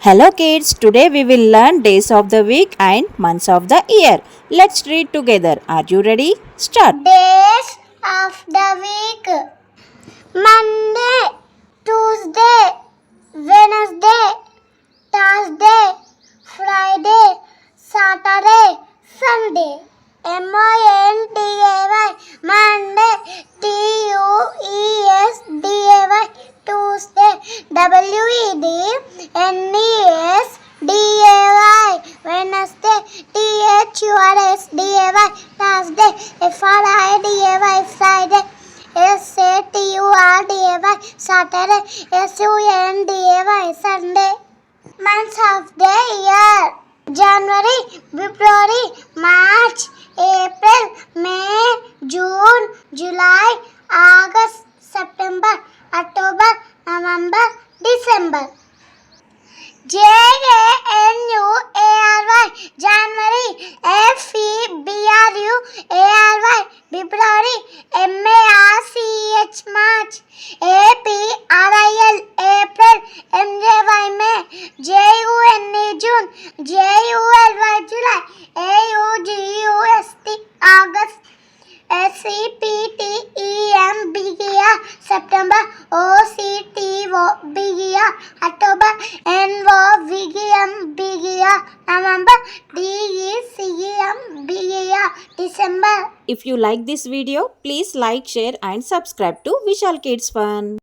Hello kids, today we will learn days of the week and months of the year. Let's read together. Are you ready? Start. Days of the week: Monday, Tuesday, Wednesday, Thursday, Friday, Saturday, Sunday. Monday, Monday, Tuesday, Tuesday, Wednesday, Wednesday, Thursday, Friday, Saturday, Sunday. Months of the year: January, February, March, April, May, June, July, August, September, October, November, December. January, January, February, February, March, April, May, June, July, August, September, October, November, December. If you like this video, please like, share and subscribe to Vishal Kids Fun.